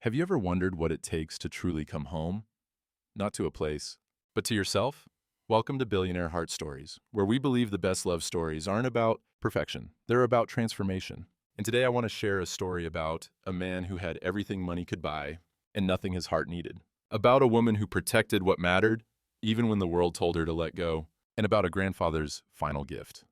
Have you ever wondered what it takes to truly come home? Not to a place, but to yourself? Welcome to Billionaire Heart Stories, where we believe the best love stories aren't about perfection, they're about transformation. And today I want to share a story about a man who had everything money could buy and nothing his heart needed. About a woman who protected what mattered, even when the world told her to let go. And about a grandfather's final gift.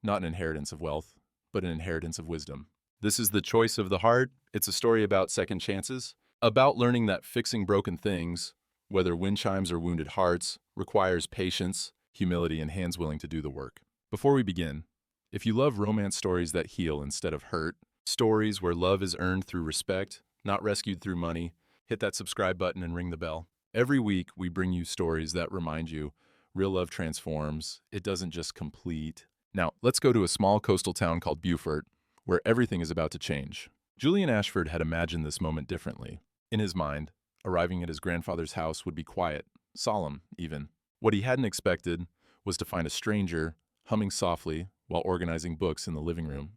Not an inheritance of wealth, but an inheritance of wisdom. This is The Choice of the Heart. It's a story about second chances, about learning that fixing broken things, whether wind chimes or wounded hearts, requires patience, humility, and hands willing to do the work. Before we begin, if you love romance stories that heal instead of hurt, stories where love is earned through respect, not rescued through money, hit that subscribe button and ring the bell. Every week, we bring you stories that remind you real love transforms. It doesn't just complete. Now, let's go to a small coastal town called Beaufort, where everything is about to change. Julian Ashford had imagined this moment differently. In his mind, arriving at his grandfather's house would be quiet, solemn even. What he hadn't expected was to find a stranger humming softly while organizing books in the living room.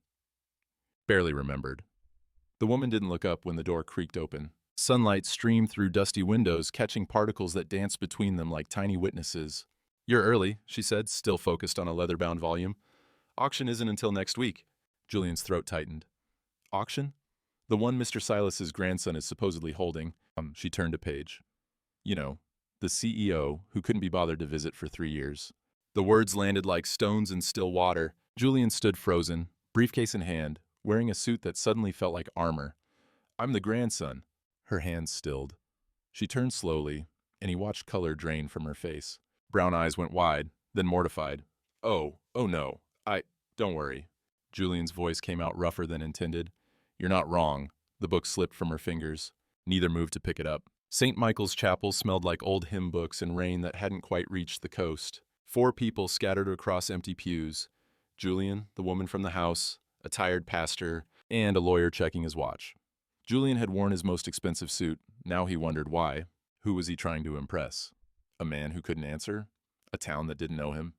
Barely remembered. The woman didn't look up when the door creaked open. Sunlight streamed through dusty windows, catching particles that danced between them like tiny witnesses. "You're early," she said, still focused on a leather-bound volume. "Auction isn't until next week." Julian's throat tightened. "Auction? The one Mr. Silas's grandson is supposedly holding." She turned a page. "You know, the CEO who couldn't be bothered to visit for 3 years." The words landed like stones in still water. Julian stood frozen, briefcase in hand, wearing a suit that suddenly felt like armor. "I'm the grandson." Her hands stilled. She turned slowly, and he watched color drain from her face. Brown eyes went wide, then mortified. Oh no, don't worry." Julian's voice came out rougher than intended. "You're not wrong." The book slipped from her fingers. Neither moved to pick it up. St. Michael's Chapel smelled like old hymn books and rain that hadn't quite reached the coast. 4 people scattered across empty pews. Julian, the woman from the house, a tired pastor, and a lawyer checking his watch. Julian had worn his most expensive suit. Now he wondered why. Who was he trying to impress? A man who couldn't answer? A town that didn't know him?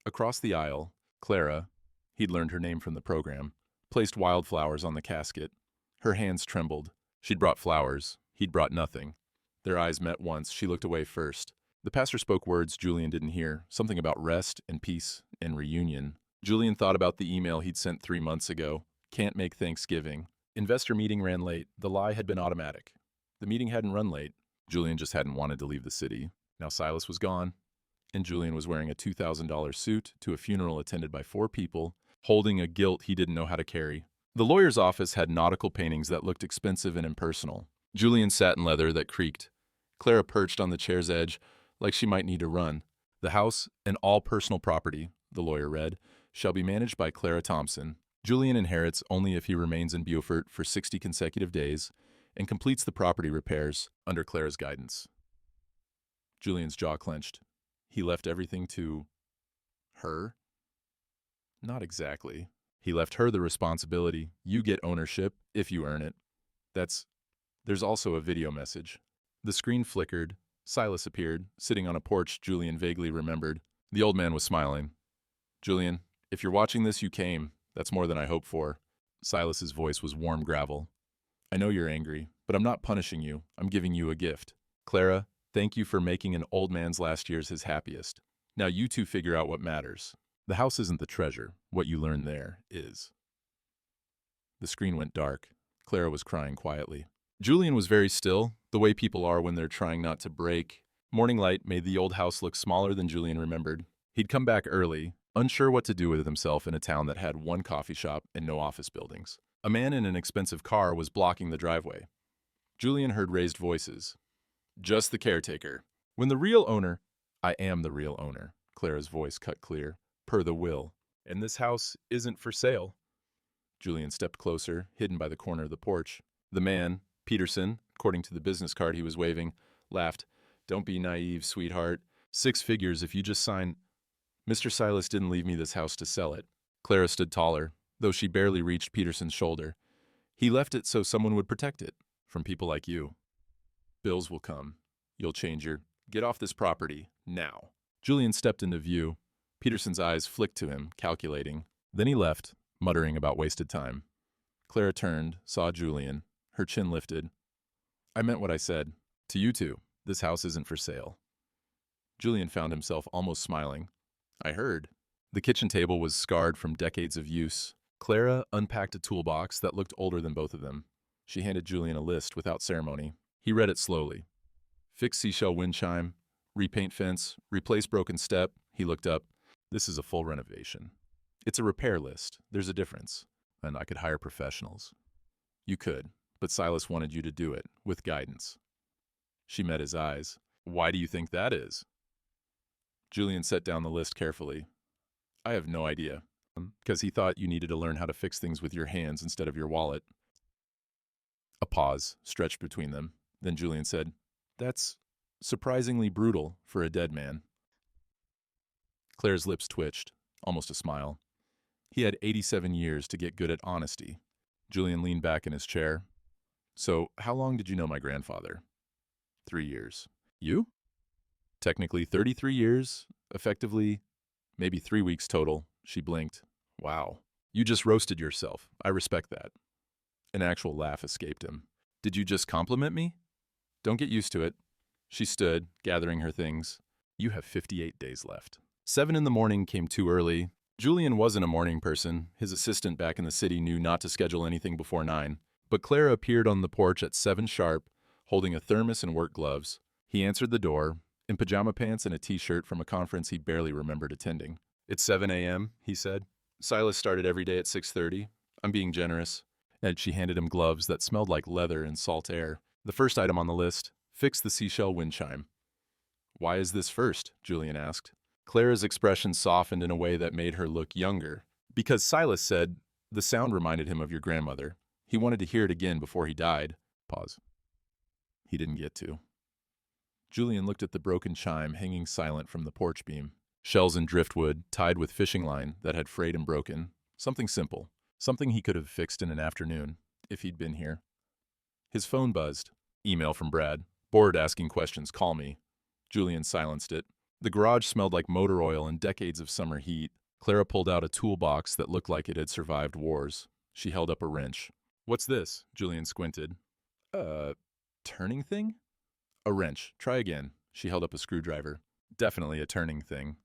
Across the aisle, Clara, he'd learned her name from the program, placed wildflowers on the casket. Her hands trembled. She'd brought flowers. He'd brought nothing. Their eyes met once. She looked away first. The pastor spoke words Julian didn't hear, something about rest and peace and reunion. Julian thought about the email he'd sent 3 months ago. "Can't make Thanksgiving." Investor meeting ran late. The lie had been automatic. The meeting hadn't run late. Julian just hadn't wanted to leave the city. Now Silas was gone, and Julian was wearing a $2,000 suit to a funeral attended by 4 people, holding a guilt he didn't know how to carry. The lawyer's office had nautical paintings that looked expensive and impersonal. Julian sat in leather that creaked. Clara perched on the chair's edge, like she might need to run. "The house and all personal property," the lawyer read, "shall be managed by Clara Thompson. Julian inherits only if he remains in Beaufort for 60 consecutive days and completes the property repairs under Clara's guidance." Julian's jaw clenched. He left everything to her? Not exactly. He left her the responsibility. "You get ownership if you earn it." There's also a video message. The screen flickered. Silas appeared, sitting on a porch Julian vaguely remembered. The old man was smiling. "Julian, if you're watching this, you came. That's more than I hoped for." Silas's voice was warm gravel. "I know you're angry, but I'm not punishing you. I'm giving you a gift. Clara, thank you for making an old man's last years his happiest. Now you two figure out what matters. The house isn't the treasure. What you learn there is." The screen went dark. Clara was crying quietly. Julian was very still, the way people are when they're trying not to break. Morning light made the old house look smaller than Julian remembered. He'd come back early, unsure what to do with himself in a town that had 1 coffee shop and no office buildings. A man in an expensive car was blocking the driveway. Julian heard raised voices. "Just the caretaker. When the real owner—" "I am the real owner," Clara's voice cut clear. "Per the will. And this house isn't for sale." Julian stepped closer, hidden by the corner of the porch. The man, Peterson, according to the business card he was waving, laughed. "Don't be naive, sweetheart. 6 figures if you just sign—" "Mr. Silas didn't leave me this house to sell it." Clara stood taller, though she barely reached Peterson's shoulder. "He left it so someone would protect it, from people like you. Bills will come. You'll change your— Get off this property, now." Julian stepped into view. Peterson's eyes flicked to him, calculating. Then he left, muttering about wasted time. Clara turned, saw Julian. Her chin lifted. I meant what I said. To you two, this house isn't for sale. Julian found himself almost smiling. I heard. The kitchen table was scarred from decades of use. Clara unpacked a toolbox that looked older than both of them. She handed Julian a list without ceremony. He read it slowly. Fix seashell wind chime, repaint fence, replace broken step. He looked up. This is a full renovation. It's a repair list. There's a difference. And I could hire professionals. You could, but Silas wanted you to do it, with guidance. She met his eyes. Why do you think that is? Julian set down the list carefully. I have no idea. Because he thought you needed to learn how to fix things with your hands instead of your wallet. A pause stretched between them. Then Julian said, That's surprisingly brutal for a dead man. Claire's lips twitched, almost a smile. He had 87 years to get good at honesty. Julian leaned back in his chair. So, how long did you know my grandfather? 3 years. You? Technically 33 years, effectively, maybe 3 weeks total. She blinked. Wow. You just roasted yourself. I respect that. An actual laugh escaped him. Did you just compliment me? Don't get used to it. She stood, gathering her things. You have 58 days left. 7 in the morning came too early. Julian wasn't a morning person. His assistant back in the city knew not to schedule anything before 9. But Clara appeared on the porch at 7 sharp, holding a thermos and work gloves. He answered the door, in pajama pants and a t-shirt from a conference he barely remembered attending. It's 7 a.m., he said. Silas started every day at 6:30. I'm being generous. And she handed him gloves that smelled like leather and salt air. The first item on the list, fix the seashell wind chime. Why is this first? Julian asked. Clara's expression softened in a way that made her look younger. Because Silas said, the sound reminded him of your grandmother. He wanted to hear it again before he died. Pause. He didn't get to. Julian looked at the broken chime hanging silent from the porch beam. Shells and driftwood, tied with fishing line that had frayed and broken. Something simple. Something he could have fixed in an afternoon, if he'd been here. His phone buzzed. Email from Brad. Bored asking questions, call me. Julian silenced it. The garage smelled like motor oil and decades of summer heat. Clara pulled out a toolbox that looked like it had survived wars. She held up a wrench. What's this? Julian squinted. Turning thing? A wrench. Try again. She held up a screwdriver. Definitely a turning thing.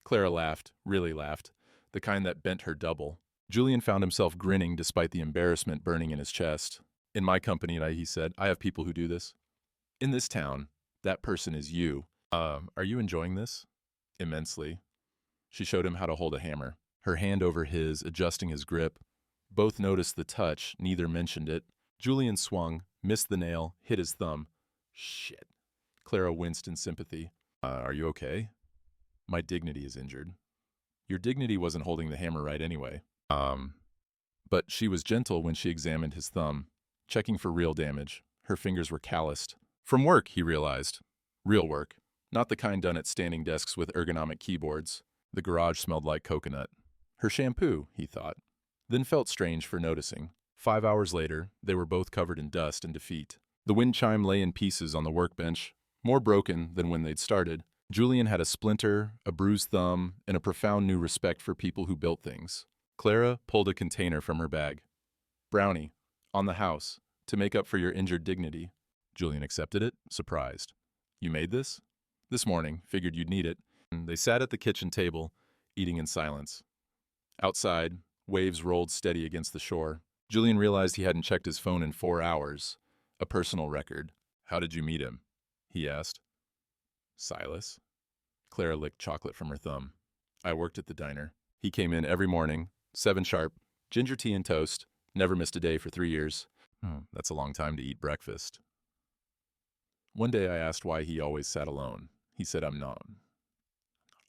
Clara laughed, really laughed, the kind that bent her double. Julian found himself grinning despite the embarrassment burning in his chest. In my company, he said, I have people who do this. In this town, that person is you. Are you enjoying this? Immensely. She showed him how to hold a hammer, her hand over his, adjusting his grip. Both noticed the touch, neither mentioned it. Julian swung, missed the nail, hit his thumb. Shit. Clara winced in sympathy. Are you okay? My dignity is injured. Your dignity wasn't holding the hammer right anyway. But she was gentle when she examined his thumb, checking for real damage. Her fingers were calloused. From work, he realized. Real work. Not the kind done at standing desks with ergonomic keyboards. The garage smelled like coconut. Her shampoo, he thought. Then felt strange for noticing. 5 hours later, they were both covered in dust and defeat. The wind chime lay in pieces on the workbench, more broken than when they'd started. Julian had a splinter, a bruised thumb, and a profound new respect for people who built things. Clara pulled a container from her bag. Brownie, on the house, to make up for your injured dignity. Julian accepted it, surprised. You made this? This morning, figured you'd need it. And they sat at the kitchen table, eating in silence. Outside, waves rolled steady against the shore. Julian realized he hadn't checked his phone in 4 hours. A personal record. How did you meet him? He asked. Silas? Clara licked chocolate from her thumb. I worked at the diner. He came in every morning, 7 sharp, ginger tea and toast, never missed a day for 3 years. That's a long time to eat breakfast. One day I asked why he always sat alone. He said, I'm not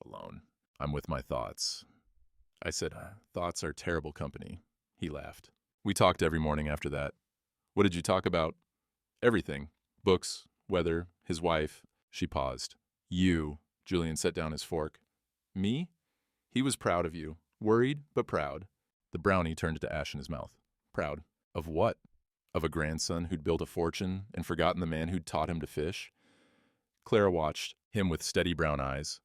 alone. I'm with my thoughts. I said, thoughts are terrible company. He laughed. We talked every morning after that. What did you talk about? Everything. Books, weather, his wife. She paused. You. Julian set down his fork. Me? He was proud of you. Worried, but proud. The brownie turned to ash in his mouth. Proud. Of what? Of a grandson who'd built a fortune and forgotten the man who'd taught him to fish? Clara watched him with steady brown eyes.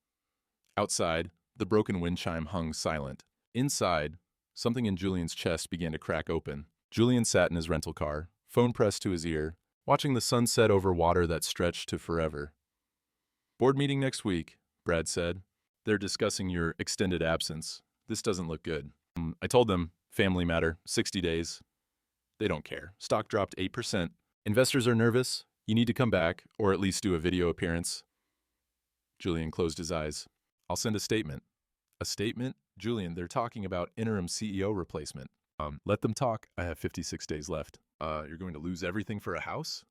Outside, the broken wind chime hung silent. Inside, something in Julian's chest began to crack open. Julian sat in his rental car, phone pressed to his ear, watching the sunset over water that stretched to forever. Board meeting next week, Brad said. They're discussing your extended absence. This doesn't look good. I told them, family matter, 60 days. They don't care. Stock dropped 8%. Investors are nervous. You need to come back, or at least do a video appearance. Julian closed his eyes. I'll send a statement. A statement? Julian, they're talking about interim CEO replacement. Let them talk. I have 56 days left. You're going to lose everything for a house?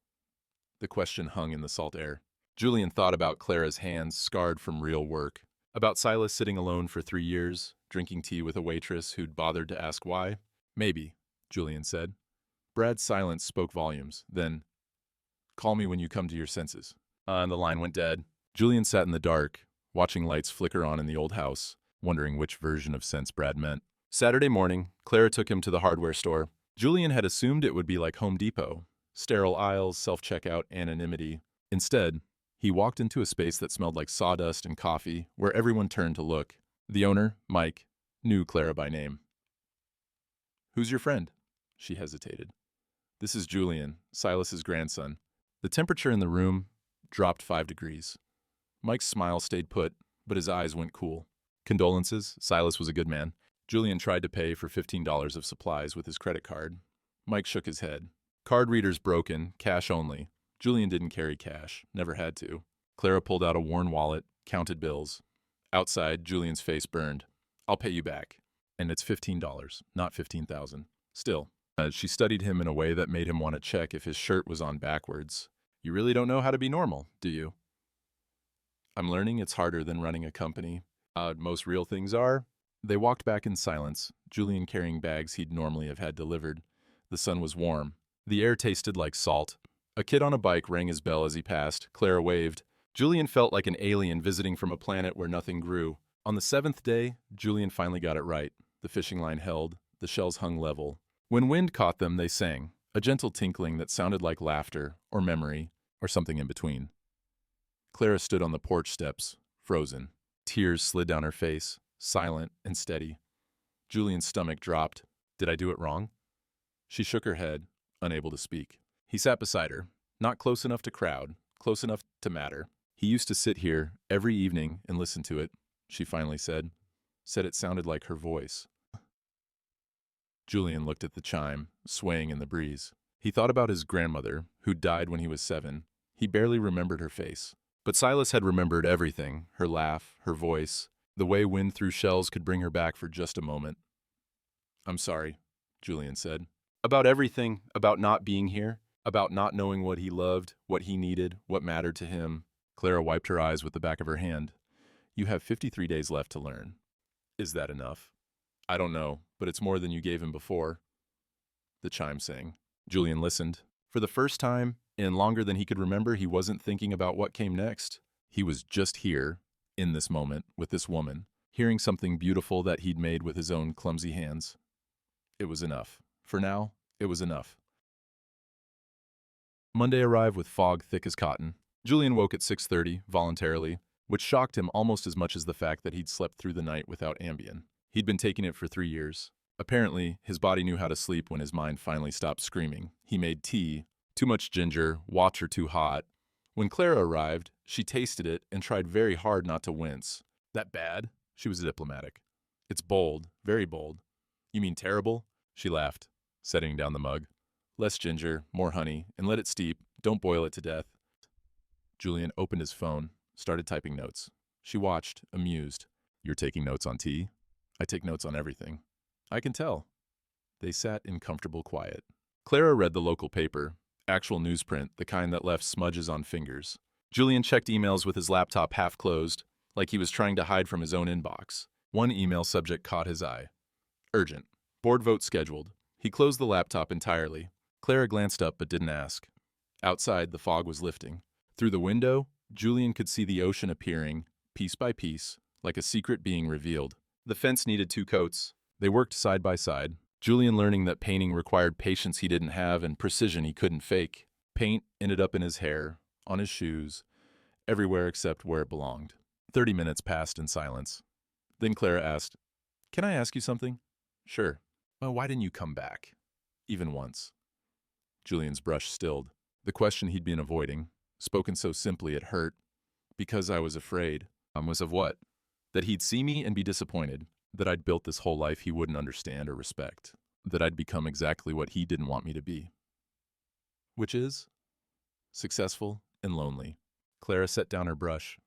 The question hung in the salt air. Julian thought about Clara's hands scarred from real work, about Silas sitting alone for 3 years, drinking tea with a waitress who'd bothered to ask why. Maybe, Julian said. Brad's silence spoke volumes. Then, call me when you come to your senses. And the line went dead. Julian sat in the dark, watching lights flicker on in the old house, wondering which version of sense Brad meant. Saturday morning, Clara took him to the hardware store. Julian had assumed it would be like Home Depot. Sterile aisles, self-checkout, anonymity. Instead, he walked into a space that smelled like sawdust and coffee, where everyone turned to look. The owner, Mike, knew Clara by name. Who's your friend? She hesitated. This is Julian, Silas's grandson. The temperature in the room dropped 5 degrees. Mike's smile stayed put, but his eyes went cool. Condolences, Silas was a good man. Julian tried to pay for $15 of supplies with his credit card. Mike shook his head. Card readers broken, cash only. Julian didn't carry cash, never had to. Clara pulled out a worn wallet, counted bills. Outside, Julian's face burned. I'll pay you back. And it's $15, not $15,000. Still, she studied him in a way that made him want to check if his shirt was on backwards. You really don't know how to be normal, do you? I'm learning it's harder than running a company. Most real things are. They walked back in silence, Julian carrying bags he'd normally have had delivered. The sun was warm. The air tasted like salt. A kid on a bike rang his bell as he passed. Clara waved. Julian felt like an alien visiting from a planet where nothing grew. On the 7th day, Julian finally got it right. The fishing line held. The shells hung level. When wind caught them, they sang, a gentle tinkling that sounded like laughter, or memory, or something in between. Clara stood on the porch steps, frozen. Tears slid down her face, silent and steady. Julian's stomach dropped. Did I do it wrong? She shook her head, unable to speak. He sat beside her, not close enough to crowd, close enough to matter. He used to sit here every evening and listen to it, she finally said. Said it sounded like her voice. Julian looked at the chime, swaying in the breeze. He thought about his grandmother, who died when he was 7. He barely remembered her face. But Silas had remembered everything, her laugh, her voice, the way wind through shells could bring her back for just a moment. I'm sorry, Julian said. About everything, about not being here, about not knowing what he loved, what he needed, what mattered to him. Clara wiped her eyes with the back of her hand. You have 53 days left to learn. Is that enough? I don't know, but it's more than you gave him before. The chime sang. Julian listened. For the first time, in longer than he could remember, he wasn't thinking about what came next. He was just here, in this moment, with this woman, hearing something beautiful that he'd made with his own clumsy hands. It was enough. For now, it was enough. Monday arrived with fog thick as cotton. Julian woke at 6:30, voluntarily, which shocked him almost as much as the fact that he'd slept through the night without Ambien. He'd been taking it for 3 years. Apparently, his body knew how to sleep when his mind finally stopped screaming. He made tea, too much ginger, water too hot. When Clara arrived, she tasted it and tried very hard not to wince. That bad? She was diplomatic. It's bold, very bold. You mean terrible? She laughed, setting down the mug. Less ginger, more honey, and let it steep. Don't boil it to death. Julian opened his phone, started typing notes. She watched, amused. You're taking notes on tea? I take notes on everything. I can tell. They sat in comfortable quiet. Clara read the local paper, actual newsprint, the kind that left smudges on fingers. Julian checked emails with his laptop half closed, like he was trying to hide from his own inbox. One email subject caught his eye. Urgent. Board vote scheduled. He closed the laptop entirely. Clara glanced up but didn't ask. Outside, the fog was lifting. Through the window, Julian could see the ocean appearing, piece by piece, like a secret being revealed. The fence needed 2 coats. They worked side by side. Julian learning that painting required patience he didn't have and precision he couldn't fake. Paint ended up in his hair, on his shoes, everywhere except where it belonged. 30 minutes passed in silence. Then Clara asked, Can I ask you something? Sure. Well, why didn't you come back? Even once. Julian's brush stilled. The question he'd been avoiding, spoken so simply it hurt, because I was afraid, was of what? That he'd see me and be disappointed, that I'd built this whole life he wouldn't understand or respect, that I'd become exactly what he didn't want me to be. Which is? Successful and lonely. Clara set down her brush.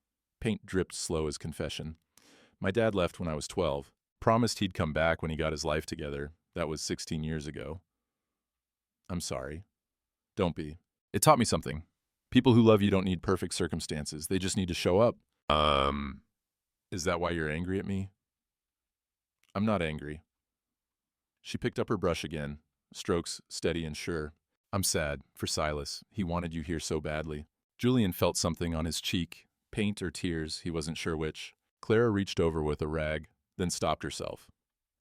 Paint dripped slow as confession. My dad left when I was 12. Promised he'd come back when he got his life together. That was 16 years ago. I'm sorry. Don't be. It taught me something. People who love you don't need perfect circumstances. They just need to show up. Is that why you're angry at me? I'm not angry. She picked up her brush again, strokes steady and sure. I'm sad for Silas. He wanted you here so badly. Julian felt something on his cheek, paint or tears, he wasn't sure which. Clara reached over with a rag, then stopped herself.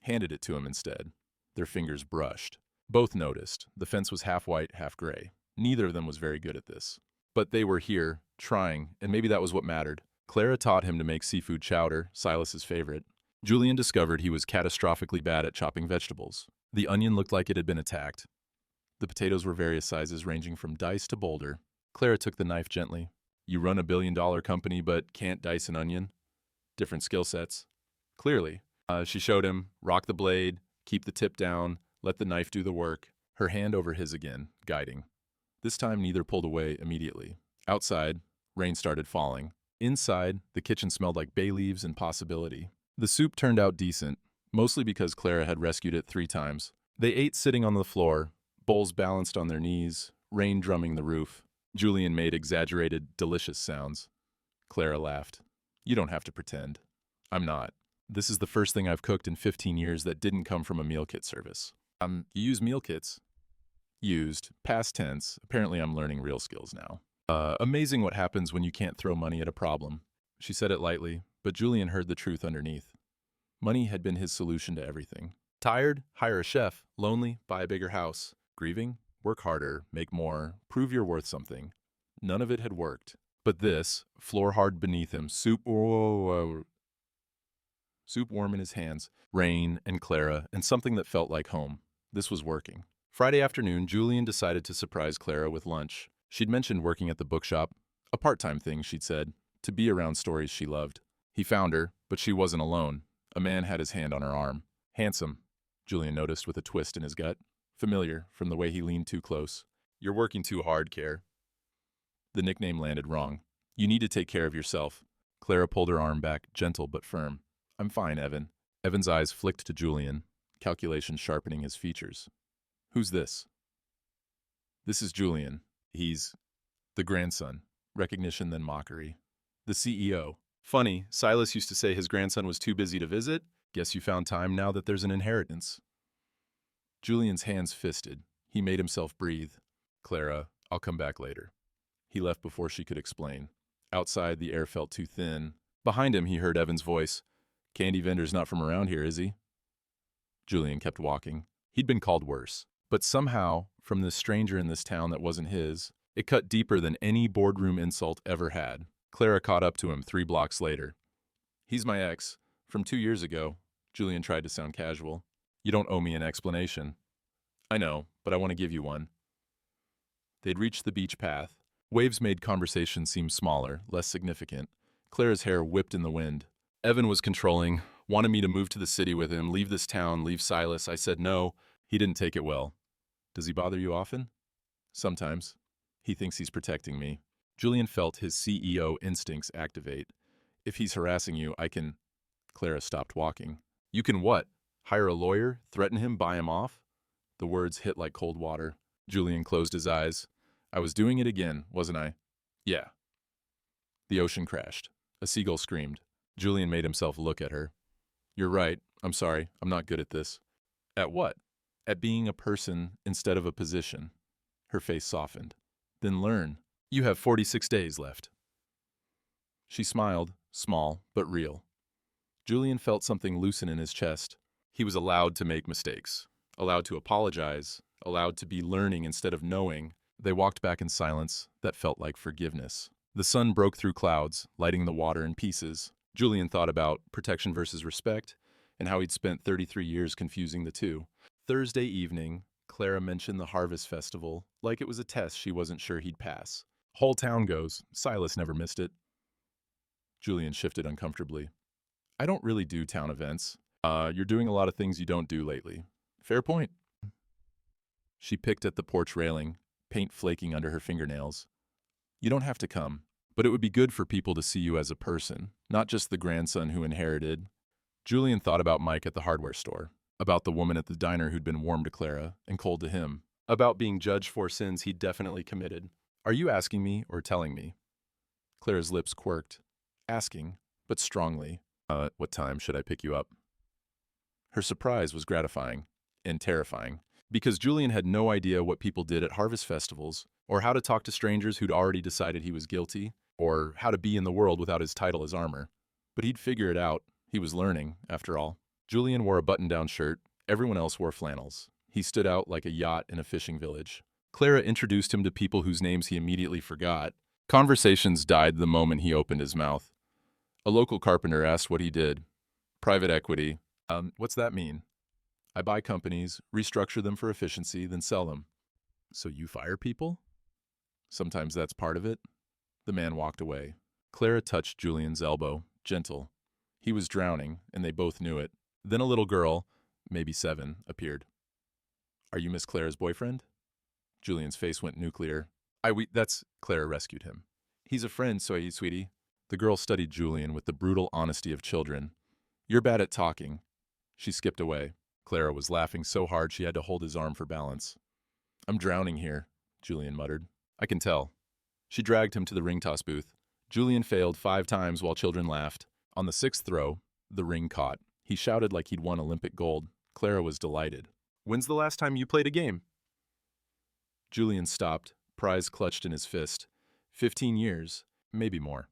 Handed it to him instead. Their fingers brushed. Both noticed. The fence was half white, half gray. Neither of them was very good at this. But they were here, trying, and maybe that was what mattered. Clara taught him to make seafood chowder, Silas's favorite. Julian discovered he was catastrophically bad at chopping vegetables. The onion looked like it had been attacked. The potatoes were various sizes ranging from dice to boulder. Clara took the knife gently. You run a billion-dollar company but can't dice an onion? Different skill sets. Clearly. She showed him, rock the blade, keep the tip down, let the knife do the work. Her hand over his again, guiding. This time neither pulled away immediately. Outside, rain started falling. Inside, the kitchen smelled like bay leaves and possibility. The soup turned out decent, mostly because Clara had rescued it 3 times. They ate sitting on the floor, bowls balanced on their knees, rain drumming the roof. Julian made exaggerated, delicious sounds. Clara laughed. You don't have to pretend. I'm not. This is the first thing I've cooked in 15 years that didn't come from a meal kit service. You use meal kits? Used. Past tense. Apparently I'm learning real skills now. Amazing what happens when you can't throw money at a problem. She said it lightly, but Julian heard the truth underneath. Money had been his solution to everything. Tired? Hire a chef. Lonely? Buy a bigger house. Grieving? Work harder, make more, prove you're worth something. None of it had worked. But this, floor hard beneath him, soup warm in his hands, rain and Clara, and something that felt like home. This was working. Friday afternoon, Julian decided to surprise Clara with lunch. She'd mentioned working at the bookshop. A part-time thing, she'd said, to be around stories she loved. He found her, but she wasn't alone. A man had his hand on her arm. Handsome, Julian noticed with a twist in his gut. Familiar, from the way he leaned too close. You're working too hard, Care. The nickname landed wrong. You need to take care of yourself. Clara pulled her arm back, gentle but firm. I'm fine, Evan. Evan's eyes flicked to Julian, calculation sharpening his features. Who's this? This is Julian. He's the grandson. Recognition then mockery. The CEO. Funny, Silas used to say his grandson was too busy to visit. Guess you found time now that there's an inheritance. Julian's hands fisted. He made himself breathe. Clara, I'll come back later. He left before she could explain. Outside, the air felt too thin. Behind him, he heard Evan's voice. Candy vendor's not from around here, is he? Julian kept walking. He'd been called worse. But somehow, from this stranger in this town that wasn't his, it cut deeper than any boardroom insult ever had. Clara caught up to him 3 blocks later. He's my ex. From 2 years ago. Julian tried to sound casual. You don't owe me an explanation. I know, but I want to give you one. They'd reached the beach path. Waves made conversation seem smaller, less significant. Clara's hair whipped in the wind. Evan was controlling, wanted me to move to the city with him, leave this town, leave Silas. I said no. He didn't take it well. Does he bother you often? Sometimes. He thinks he's protecting me. Julian felt his CEO instincts activate. If he's harassing you, I can... Clara stopped walking. You can what? Hire a lawyer? Threaten him? Buy him off? The words hit like cold water. Julian closed his eyes. I was doing it again, wasn't I? Yeah. The ocean crashed. A seagull screamed. Julian made himself look at her. You're right. I'm sorry. I'm not good at this. At what? At being a person instead of a position. Her face softened. Then learn. You have 46 days left. She smiled, small but real. Julian felt something loosen in his chest. He was allowed to make mistakes, allowed to apologize, allowed to be learning instead of knowing. They walked back in silence that felt like forgiveness. The sun broke through clouds, lighting the water in pieces. Julian thought about protection versus respect and how he'd spent 33 years confusing the two. Thursday evening, Clara mentioned the Harvest Festival, like it was a test she wasn't sure he'd pass. Whole town goes. Silas never missed it. Julian shifted uncomfortably. I don't really do town events. You're doing a lot of things you don't do lately. Fair point. She picked at the porch railing, paint flaking under her fingernails. You don't have to come, but it would be good for people to see you as a person, not just the grandson who inherited. Julian thought about Mike at the hardware store, about the woman at the diner who'd been warm to Clara and cold to him, about being judged for sins he'd definitely committed. Are you asking me or telling me? Clara's lips quirked, asking, but strongly. What time should I pick you up? Her surprise was gratifying and terrifying, because Julian had no idea what people did at harvest festivals, or how to talk to strangers who'd already decided he was guilty, or how to be in the world without his title as armor. But he'd figure it out. He was learning, after all. Julian wore a button-down shirt. Everyone else wore flannels. He stood out like a yacht in a fishing village. Clara introduced him to people whose names he immediately forgot. Conversations died the moment he opened his mouth. A local carpenter asked what he did. Private equity. What's that mean? I buy companies, restructure them for efficiency, then sell them. So you fire people? Sometimes that's part of it. The man walked away. Clara touched Julian's elbow, gentle. He was drowning, and they both knew it. Then a little girl, maybe 7, appeared. Are you Miss Clara's boyfriend? Julian's face went nuclear. That's Clara rescued him. He's a friend, sweetie. The girl studied Julian with the brutal honesty of children. You're bad at talking. She skipped away. Clara was laughing so hard she had to hold his arm for balance. I'm drowning here, Julian muttered. I can tell. She dragged him to the ring toss booth. Julian failed 5 times while children laughed. On the 6th throw, the ring caught. He shouted like he'd won Olympic gold. Clara was delighted. When's the last time you played a game? Julian stopped, prize clutched in his fist. 15 years, maybe more.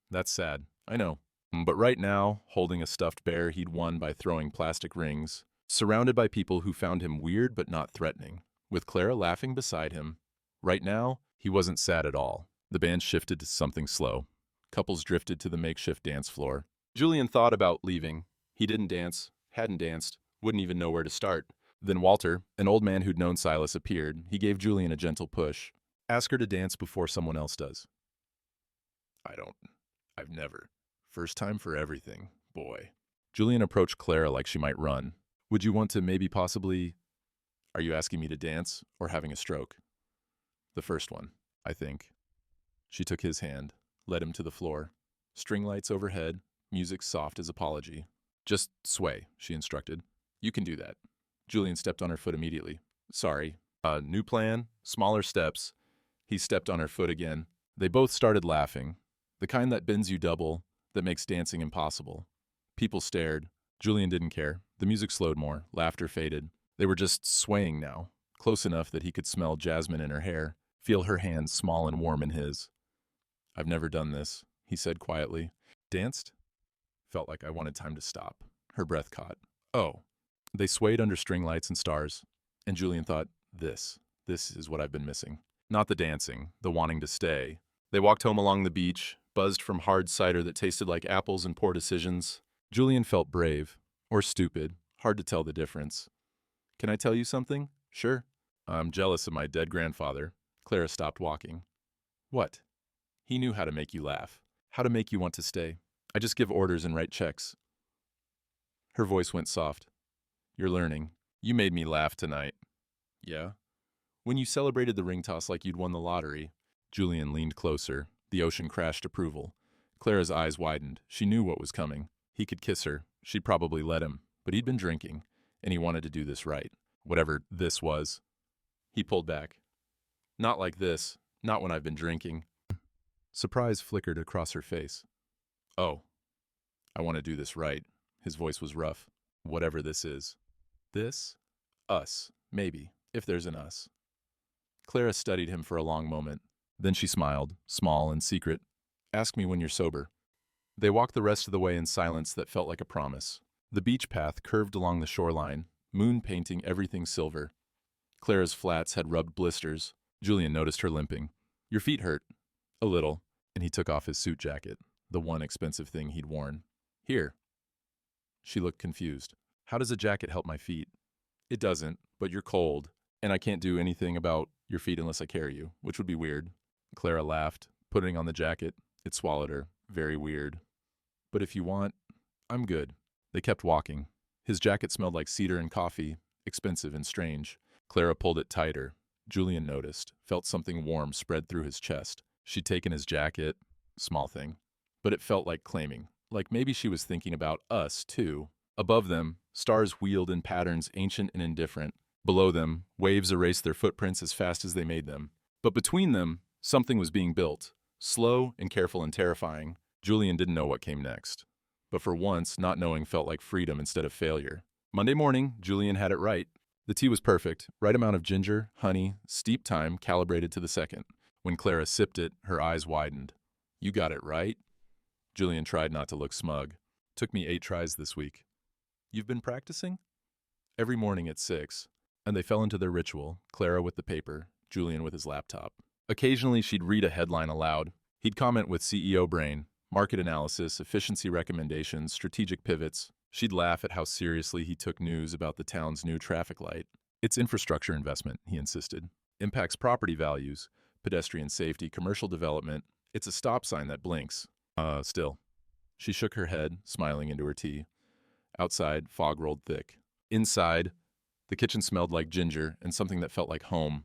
That's sad, I know. But right now, holding a stuffed bear he'd won by throwing plastic rings, surrounded by people who found him weird but not threatening, with Clara laughing beside him. Right now, he wasn't sad at all. The band shifted to something slow. Couples drifted to the makeshift dance floor. Julian thought about leaving. He didn't dance, hadn't danced, wouldn't even know where to start. Then Walter, an old man who'd known Silas, appeared. He gave Julian a gentle push. Ask her to dance before someone else does. I've never. First time for everything, boy. Julian approached Clara like she might run. Would you want to possibly... Are you asking me to dance or having a stroke? The first one, I think. She took his hand, led him to the floor. String lights overhead, music soft as apology. Just sway, she instructed. You can do that. Julian stepped on her foot immediately. Sorry. New plan, smaller steps. He stepped on her foot again. They both started laughing. The kind that bends you double, that makes dancing impossible. People stared. Julian didn't care. The music slowed more. Laughter faded. They were just swaying now, close enough that he could smell jasmine in her hair, feel her hands small and warm in his. I've never done this, he said quietly. Danced? Felt like I wanted time to stop. Her breath caught. Oh. They swayed under string lights and stars. And Julian thought, this is what I've been missing. Not the dancing, the wanting to stay. They walked home along the beach, buzzed from hard cider that tasted like apples and poor decisions. Julian felt brave, or stupid, hard to tell the difference. Can I tell you something? Sure. I'm jealous of my dead grandfather. Clara stopped walking. What? He knew how to make you laugh, how to make you want to stay. I just give orders and write checks. Her voice went soft. You're learning. You made me laugh tonight. Yeah? When you celebrated the ring toss like you'd won the lottery. Julian leaned closer. The ocean crashed approval. Clara's eyes widened. She knew what was coming. He could kiss her. She'd probably let him. But he'd been drinking, and he wanted to do this right. Whatever this was. He pulled back. Not like this. Not when I've been drinking. Surprise flickered across her face. Oh. I want to do this right. His voice was rough. Whatever this is. This? Us. Maybe. If there's an us. Clara studied him for a long moment. Then she smiled, small and secret. Ask me when you're sober. They walked the rest of the way in silence that felt like a promise. The beach path curved along the shoreline, moon painting everything silver. Clara's flats had rubbed blisters. Julian noticed her limping. Your feet hurt. A little. And he took off his suit jacket, the one expensive thing he'd worn. Here. She looked confused. How does a jacket help my feet? It doesn't, but you're cold. And I can't do anything about your feet unless I carry you, which would be weird. Clara laughed, putting on the jacket. It swallowed her. Very weird. But if you want, I'm good. They kept walking. His jacket smelled like cedar and coffee, expensive and strange. Clara pulled it tighter. Julian noticed, felt something warm spread through his chest. She'd taken his jacket, small thing, but it felt like claiming, like maybe she was thinking about us, too. Above them, stars wheeled in patterns ancient and indifferent. Below them, waves erased their footprints as fast as they made them. But between them, something was being built, slow and careful and terrifying. Julian didn't know what came next. But for once, not knowing felt like freedom instead of failure. Monday morning, Julian had it right. The tea was perfect, right amount of ginger, honey, steep time calibrated to the second. When Clara sipped it, her eyes widened. You got it right? Julian tried not to look smug. Took me 8 tries this week. You've been practicing? Every morning at 6. And they fell into their ritual, Clara with the paper, Julian with his laptop. Occasionally, she'd read a headline aloud. He'd comment with CEO brain, market analysis, efficiency recommendations, strategic pivots. She'd laugh at how seriously he took news about the town's new traffic light. It's infrastructure investment, he insisted. Impacts property values, pedestrian safety, commercial development. It's a stop sign that blinks. Still. She shook her head, smiling into her tea. Outside, fog rolled thick. Inside, the kitchen smelled like ginger and something that felt like home.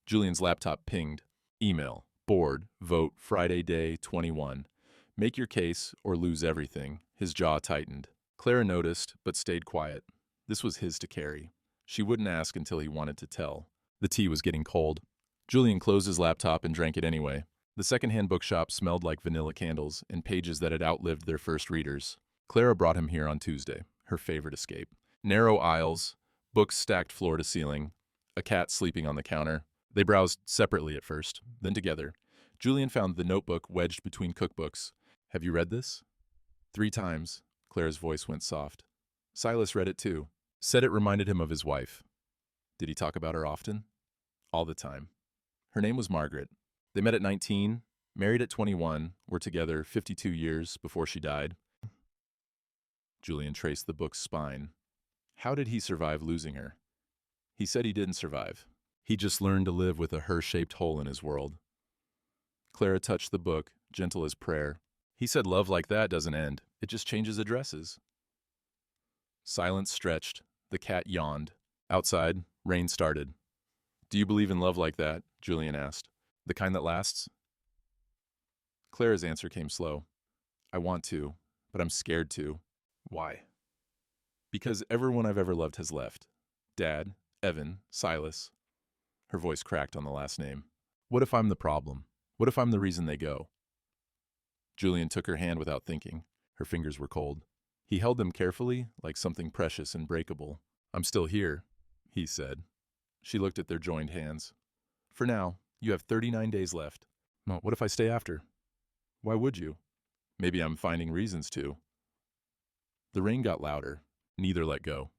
Julian's laptop pinged. Email. Board. Vote. Friday day 21. Make your case or lose everything. His jaw tightened. Clara noticed, but stayed quiet. This was his to carry. She wouldn't ask until he wanted to tell. The tea was getting cold. Julian closed his laptop and drank it anyway. The secondhand bookshop smelled like vanilla candles and pages that had outlived their first readers. Clara brought him here on Tuesday, her favorite escape. Narrow aisles, books stacked floor to ceiling, a cat sleeping on the counter. They browsed separately at first, then together. Julian found the notebook wedged between cookbooks. Have you read this? 3 times. Clara's voice went soft. Silas read it too. Said it reminded him of his wife. Did he talk about her often? All the time. Her name was Margaret. They met at 19, married at 21, were together 52 years before she died. Julian traced the book's spine. How did he survive losing her? He said he didn't survive. He just learned to live with a her-shaped hole in his world. Clara touched the book, gentle as prayer. He said love like that doesn't end. It just changes addresses. Silence stretched. The cat yawned. Outside, rain started. Do you believe in love like that? Julian asked. The kind that lasts? Clara's answer came slow. I want to, but I'm scared to. Why? Because everyone I've ever loved has left. Dad, Evan, Silas. Her voice cracked on the last name. What if I'm the problem? What if I'm the reason they go? Julian took her hand without thinking. Her fingers were cold. He held them carefully, like something precious and breakable. I'm still here, he said. She looked at their joined hands. For now, you have 39 days left. Well, what if I stay after? Why would you? Maybe I'm finding reasons to. The rain got louder. Neither let go.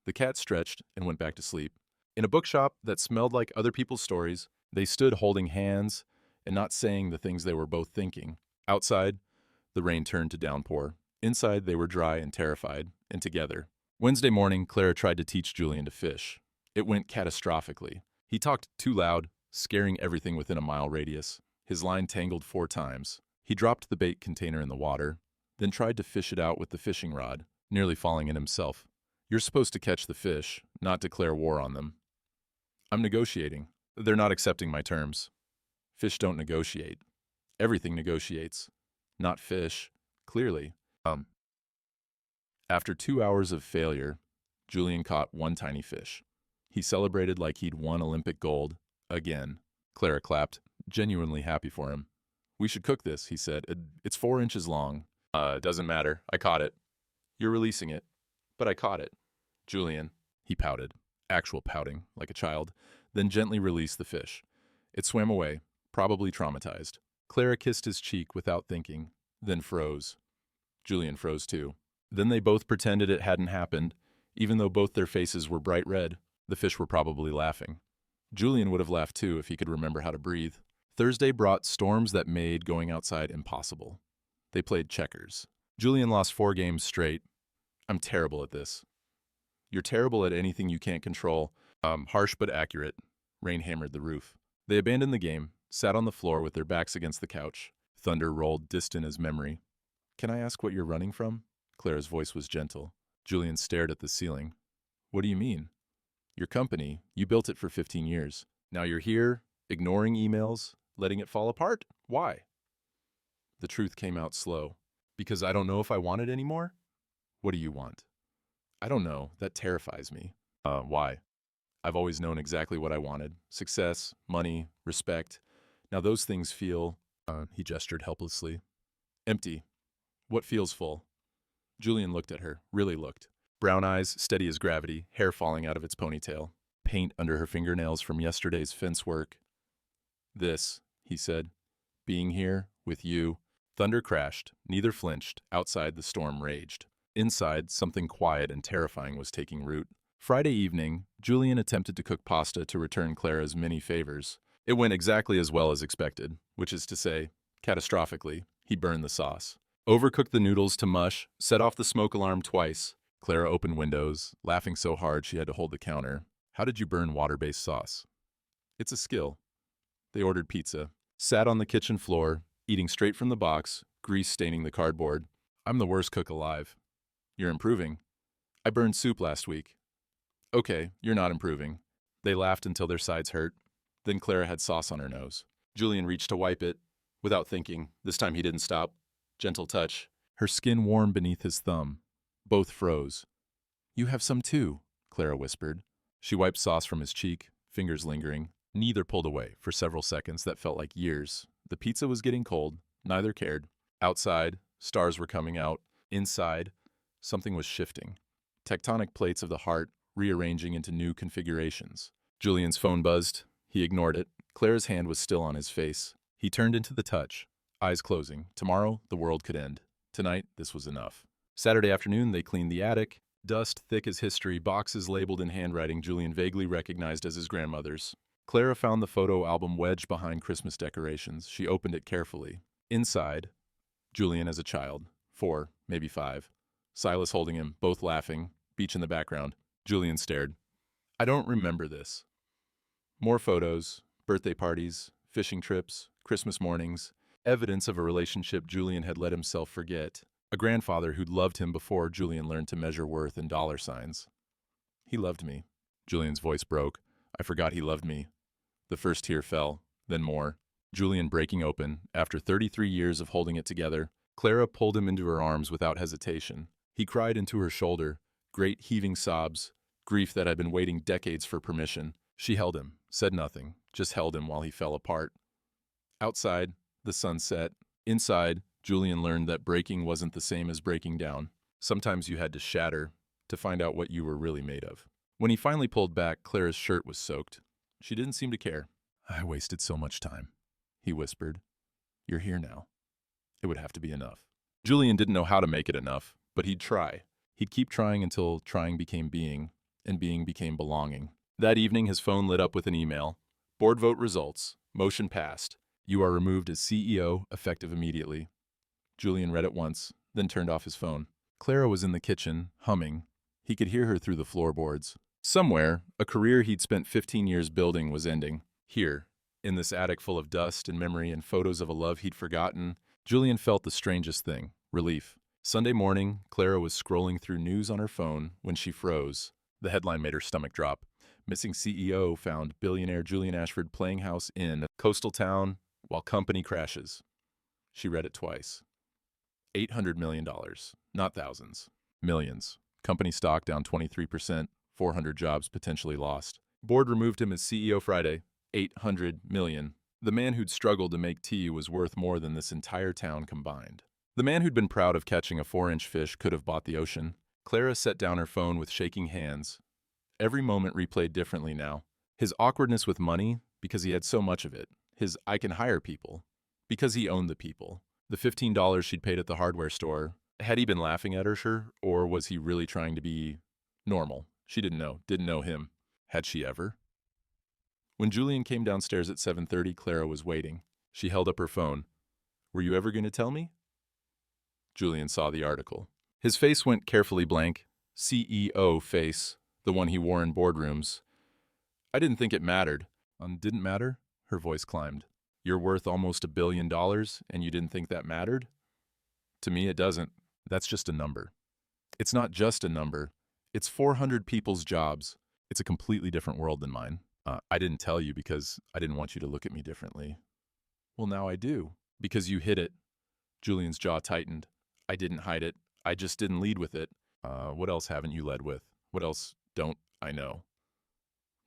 The cat stretched and went back to sleep. In a bookshop that smelled like other people's stories, they stood holding hands and not saying the things they were both thinking. Outside, the rain turned to downpour. Inside, they were dry and terrified, and together. Wednesday morning, Clara tried to teach Julian to fish. It went catastrophically. He talked too loud, scaring everything within a mile radius. His line tangled 4 times. He dropped the bait container in the water, then tried to fish it out with the fishing rod, nearly falling in himself. You're supposed to catch the fish, not declare war on them. I'm negotiating. They're not accepting my terms. Fish don't negotiate. Everything negotiates. Not fish. Clearly. After 2 hours of failure, Julian caught 1 tiny fish. He celebrated like he'd won Olympic gold. Again. Clara clapped, genuinely happy for him. We should cook this, he said. It's 4 inches long. Doesn't matter. I caught it. You're releasing it. But I caught it. Julian. He pouted. Actual pouting, like a child. Then gently released the fish. It swam away, probably traumatized. Clara kissed his cheek without thinking, then froze. Julian froze too. Then they both pretended it hadn't happened, even though both their faces were bright red. The fish were probably laughing. Julian would have laughed too if he could remember how to breathe. Thursday brought storms that made going outside impossible. They played checkers. Julian lost 4 games straight. I'm terrible at this. You're terrible at anything you can't control, Harsh but accurate. Rain hammered the roof. They abandoned the game, sat on the floor with their backs against the couch. Thunder rolled distant as memory. Can I ask what you're running from? Clara's voice was gentle. Julian stared at the ceiling. What do you mean? Your company, you built it for 15 years. Now you're here, ignoring emails, letting it fall apart? Why? The truth came out slow. Because I don't know if I want it anymore? What do you want? I don't know. That terrifies me. Why? I've always known exactly what I wanted. Success, money, respect. Now those things feel, he gestured helplessly, empty. What feels full? Julian looked at her, really looked. Brown eyes, steady as gravity, hair falling out of its ponytail. Paint under her fingernails from yesterday's fence work. This, he said, being here, with you. Thunder crashed, neither flinched. Outside, the storm raged. Inside, something quiet and terrifying was taking root. Friday evening, Julian attempted to cook pasta to return Clara's many favors. It went exactly as well as expected, which is to say, catastrophically, he burned the sauce. Overcooked the noodles to mush, set off the smoke alarm twice. Clara opened windows, laughing so hard she had to hold the counter. How did you burn water-based sauce? It's a skill. They ordered pizza, sat on the kitchen floor, eating straight from the box, grease staining the cardboard. I'm the worst cook alive. You're improving. I burned soup last week. Okay, you're not improving. They laughed until their sides hurt. Then Clara had sauce on her nose. Julian reached to wipe it. Without thinking, this time he didn't stop. Gentle touch. Her skin warm beneath his thumb. Both froze. You have some too, Clara whispered. She wiped sauce from his cheek, fingers lingering. Neither pulled away for several seconds that felt like years. The pizza was getting cold. Neither cared. Outside, stars were coming out. Inside, something was shifting. Tectonic plates of the heart rearranging into new configurations. Julian's phone buzzed. He ignored it. Clara's hand was still on his face. He turned into the touch, eyes closing. Tomorrow, the world could end. Tonight, this was enough. Saturday afternoon, they cleaned the attic. Dust thick as history, boxes labeled in handwriting Julian vaguely recognized as his grandmother's. Clara found the photo album wedged behind Christmas decorations. She opened it carefully. Inside, Julian as a child, 4, maybe 5. Silas holding him, both laughing, beach in the background. Julian stared. I don't remember this. More photos, birthday parties, fishing trips, Christmas mornings, evidence of a relationship Julian had let himself forget. A grandfather who'd loved him before Julian learned to measure worth in dollar signs. He loved me. Julian's voice broke. I forgot he loved me. The first tear fell, then more. Julian breaking open. After 33 years of holding it together, Clara pulled him into her arms without hesitation. He cried into her shoulder, great heaving sobs, grief that had been waiting decades for permission. She held him, said nothing, just held him while he fell apart. Outside, the sun set. Inside, Julian learned that breaking wasn't the same as breaking down. Sometimes you had to shatter to find out what you were really made of. When he finally pulled back, Clara's shirt was soaked. She didn't seem to care. I wasted so much time, he whispered. You're here now. It would have to be enough. Julian didn't know how to make it enough, but he'd try. He'd keep trying until trying became being, and being became belonging. That evening, his phone lit up with an email. Board vote results. Motion passed. You are removed as CEO, effective immediately. Julian read it once, then turned off his phone. Clara was in the kitchen, humming. He could hear her through the floorboards. Somewhere, a career he'd spent 15 years building was ending. Here, in this attic full of dust and memory and photos of a love he'd forgotten, Julian felt the strangest thing, relief. Sunday morning, Clara was scrolling through news on her phone when she froze. The headline made her stomach drop. Missing CEO found billionaire Julian Ashford playing house in coastal town while company crashes. She read it twice. $800 million, not thousands. Millions. Company stock down 23%, 400 jobs potentially lost. Board removed him as CEO Friday. $800 million. The man who'd struggled to make tea was worth more than this entire town combined. The man who'd been proud of catching a 4-inch fish could have bought the ocean. Clara set down her phone with shaking hands. Every moment replayed differently now. His awkwardness with money, because he had so much of it. His I can hire people, because he owned the people. The $15 she'd paid at the hardware store. Had he been laughing at her, sure, or was he really trying to be normal? She didn't know him. Had she ever? When Julian came downstairs at 7:30, Clara was waiting. She held up her phone. Were you ever going to tell me? Julian saw the article. His face went carefully blank. CEO face, the one he wore in boardrooms. I didn't think it mattered. Didn't matter? Her voice climbed. You're worth almost $1 billion, and you didn't think that mattered? To me, it doesn't. That's just a number. It's not just a number. It's 400 people's jobs. It's a completely different world than mine. I didn't tell you because I didn't want you to look at me differently. Well, now I do. Because you hid it. Julian's jaw tightened. I didn't hide it. I just didn't lead with it. What else haven't you led with? What else don't I know?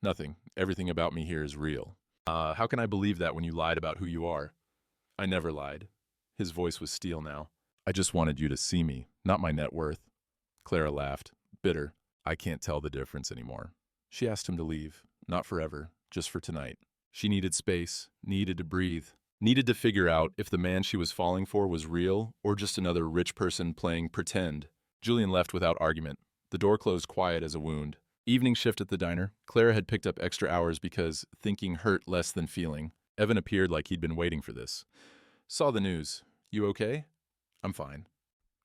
Nothing. Everything about me here is real. How can I believe that when you lied about who you are? I never lied. His voice was steel now. I just wanted you to see me, not my net worth. Clara laughed, bitter. I can't tell the difference anymore. She asked him to leave, not forever, just for tonight. She needed space, needed to breathe, needed to figure out if the man she was falling for was real or just another rich person playing pretend. Julian left without argument. The door closed quiet as a wound. Evening shift at the diner. Clara had picked up extra hours because thinking hurt less than feeling. Evan appeared like he'd been waiting for this. Saw the news. You okay? I'm fine.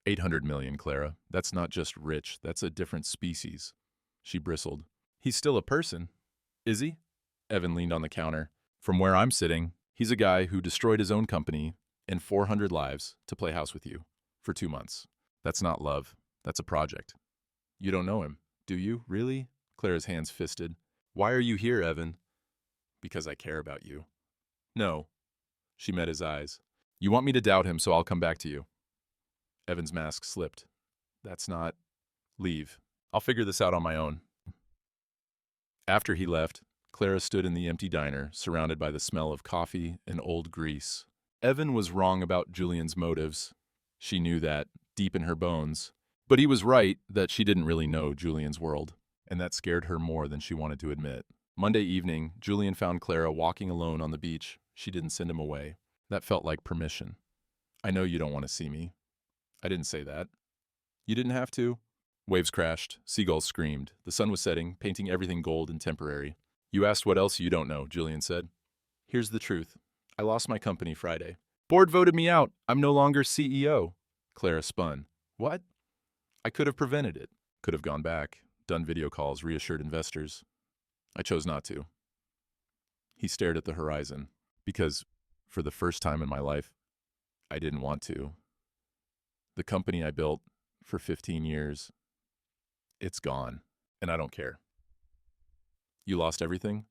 800 million, Clara. That's not just rich. That's a different species. She bristled. He's still a person. Is he? Evan leaned on the counter. From where I'm sitting, he's a guy who destroyed his own company and 400 lives to play house with you for 2 months. That's not love. That's a project. You don't know him, do you? Really? Clara's hands fisted. Why are you here, Evan? Because I care about you. No. She met his eyes. You want me to doubt him, so I'll come back to you. Evan's mask slipped. That's not... Leave. I'll figure this out on my own. After he left, Clara stood in the empty diner, surrounded by the smell of coffee and old grease. Evan was wrong about Julian's motives. She knew that, deep in her bones. But he was right that she didn't really know Julian's world, and that scared her more than she wanted to admit. Monday evening, Julian found Clara walking alone on the beach. She didn't send him away. That felt like permission. I know you don't want to see me. I didn't say that. You didn't have to. Waves crashed. Seagulls screamed. The sun was setting, painting everything gold and temporary. You asked what else you don't know, Julian said. Here's the truth. I lost my company Friday. Board voted me out. I'm no longer CEO. Clara spun. What? I could have prevented it. Could have gone back, done video calls, reassured investors. I chose not to. He stared at the horizon. Because, for the first time in my life, I didn't want to. The company I built for 15 years, it's gone, and I don't care. You lost everything?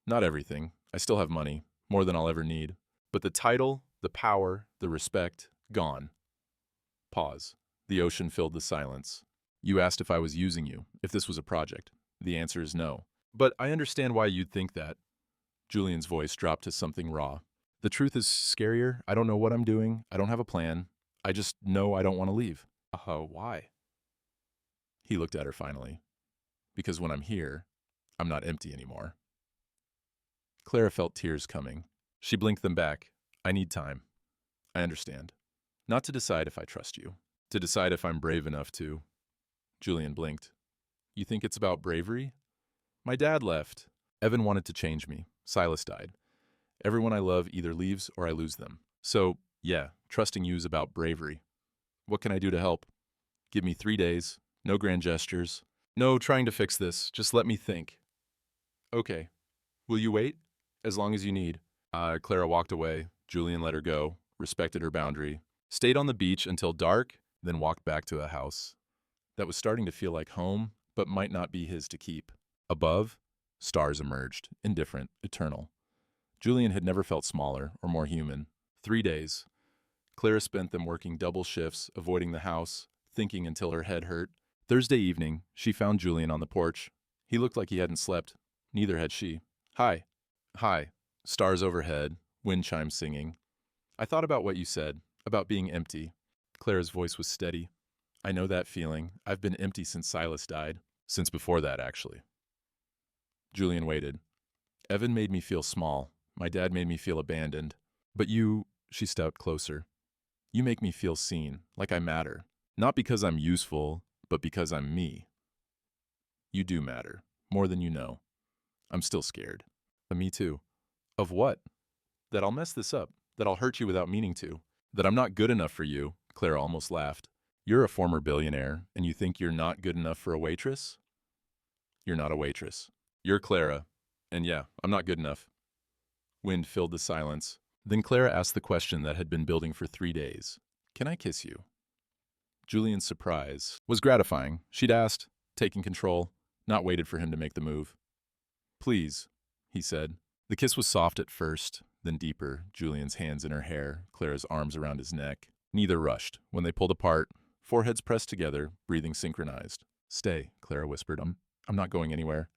Not everything. I still have money, more than I'll ever need. But the title, the power, the respect, gone. Pause. The ocean filled the silence. You asked if I was using you, if this was a project. The answer is no. But I understand why you'd think that. Julian's voice dropped to something raw. The truth is scarier. I don't know what I'm doing. I don't have a plan. I just know I don't want to leave. Why? He looked at her finally. Because when I'm here, I'm not empty anymore. Clara felt tears coming. She blinked them back. I need time. I understand. Not to decide if I trust you. To decide if I'm brave enough to. Julian blinked. You think it's about bravery? My dad left. Evan wanted to change me. Silas died. Everyone I love either leaves or I lose them. So, yeah, trusting you is about bravery. What can I do to help? Give me 3 days. No grand gestures. No trying to fix this. Just let me think. Okay. Will you wait? As long as you need. Clara walked away. Julian let her go, respected her boundary, stayed on the beach until dark, then walked back to a house that was starting to feel like home, but might not be his to keep. Above, stars emerged, indifferent, eternal. Julian had never felt smaller or more human. 3 days. Clara spent them working double shifts, avoiding the house, thinking until her head hurt. Thursday evening, she found Julian on the porch. He looked like he hadn't slept. Neither had she. Hi. Hi. Stars overhead, wind chimes singing. I thought about what you said, about being empty. Clara's voice was steady. I know that feeling. I've been empty since Silas died. Since before that, actually. Julian waited. Evan made me feel small. My dad made me feel abandoned. But you, she stepped closer. You make me feel seen, like I matter. Not because I'm useful, but because I'm me. You do matter, more than you know. I'm still scared. Me too. Of what? That I'll mess this up, that I'll hurt you without meaning to, that I'm not good enough for you, Clara almost laughed. You're a former billionaire, and you think you're not good enough for a waitress? You're not a waitress. You're Clara, And yeah, I'm not good enough. Wind filled the silence. Then Clara asked the question that had been building for 3 days. Can I kiss you? Julian's surprise was gratifying. She'd asked, taking control, not waited for him to make the move. Please, he said. The kiss was soft at first, then deeper, Julian's hands in her hair, Clara's arms around his neck. Neither rushed. When they pulled apart, foreheads pressed together, breathing synchronized. Stay, Clara whispered. I'm not going anywhere.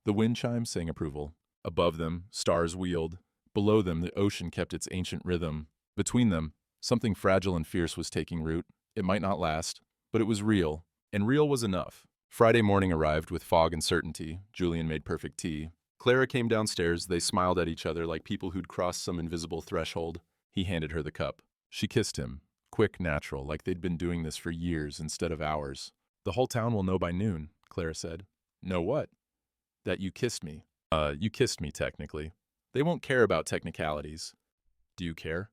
The wind chimes sang approval. Above them, stars wheeled. Below them, the ocean kept its ancient rhythm. Between them, something fragile and fierce was taking root. It might not last, but it was real, and real was enough. Friday morning arrived with fog and certainty. Julian made perfect tea. Clara came downstairs. They smiled at each other like people who'd crossed some invisible threshold. He handed her the cup. She kissed him, quick, natural, like they'd been doing this for years instead of hours. The whole town will know by noon, Clara said. Know what? That you kissed me. You kissed me, technically. They won't care about technicalities. Do you care?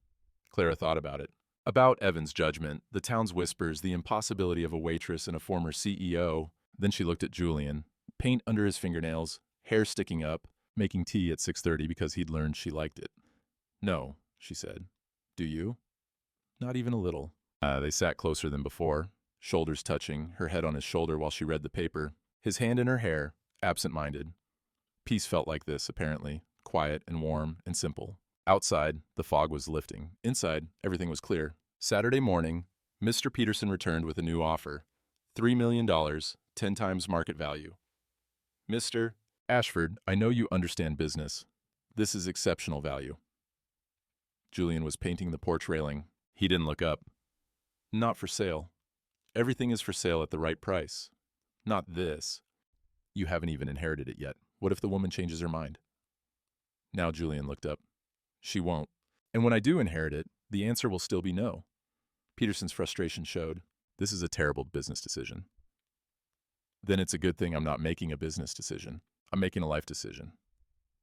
Clara thought about it. About Evan's judgment, the town's whispers, the impossibility of a waitress and a former CEO. Then she looked at Julian. Paint under his fingernails, hair sticking up, making tea at 6:30 because he'd learned she liked it. No, she said. Do you? Not even a little. They sat closer than before, shoulders touching, her head on his shoulder while she read the paper, his hand in her hair, absent-minded. Peace felt like this, apparently, quiet and warm and simple. Outside, the fog was lifting. Inside, everything was clear. Saturday morning, Mr. Peterson returned with a new offer. $3 million, 10 times market value. Mr. Ashford, I know you understand business. This is exceptional value. Julian was painting the porch railing. He didn't look up. Not for sale. Everything is for sale at the right price. Not this. You haven't even inherited it yet. What if the woman changes her mind? Now Julian looked up. She won't. And when I do inherit it, the answer will still be no. Peterson's frustration showed. This is a terrible business decision. Then it's a good thing I'm not making a business decision. I'm making a life decision.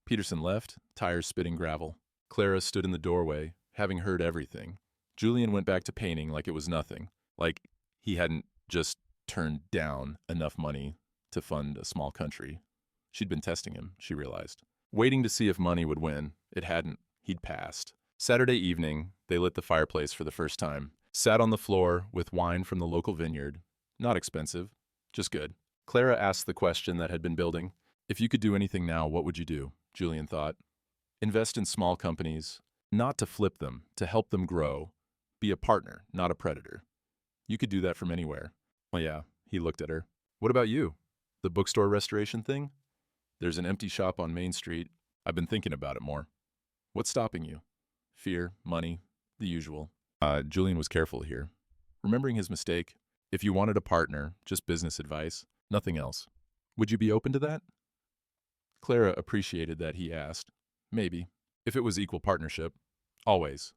Peterson left, tires spitting gravel. Clara stood in the doorway, having heard everything. Julian went back to painting like it was nothing, like he hadn't just turned down enough money to fund a small country. She'd been testing him, she realized. Waiting to see if money would win. It hadn't. He'd passed. Saturday evening, they lit the fireplace for the first time. Sat on the floor with wine from the local vineyard. Not expensive, just good. Clara asked the question that had been building. If you could do anything now, what would you do? Julian thought. Invest in small companies, not to flip them, to help them grow. Be a partner, not a predator. You could do that from anywhere. Well, yeah, he looked at her. What about you? The bookstore restoration thing? There's an empty shop on Main Street. I've been thinking about it more. What's stopping you? Fear, money, the usual. Julian was careful here. Remembering his mistake, if you wanted a partner, just business advice, nothing else. Would you be open to that? Clara appreciated that he asked. Maybe. If it was equal partnership. Always.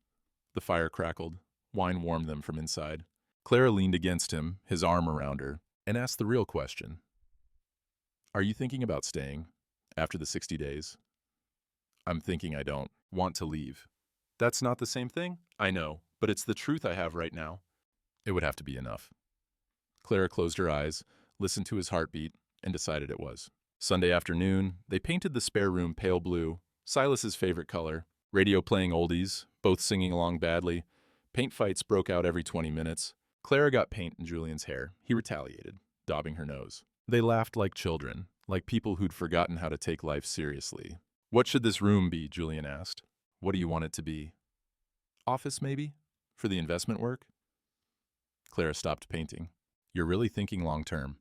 The fire crackled. Wine warmed them from inside. Clara leaned against him, his arm around her, and asked the real question. Are you thinking about staying after the 60 days? I'm thinking I don't want to leave. That's not the same thing? I know, but it's the truth I have right now. It would have to be enough. Clara closed her eyes, listened to his heartbeat, and decided it was. Sunday afternoon, they painted the spare room pale blue, Silas's favorite color. Radio playing oldies, both singing along badly. Paint fights broke out every 20 minutes. Clara got paint in Julian's hair. He retaliated, daubing her nose. They laughed like children, like people who'd forgotten how to take life seriously. What should this room be? Julian asked. What do you want it to be? Office, maybe? For the investment work? Clara stopped painting. You're really thinking long-term.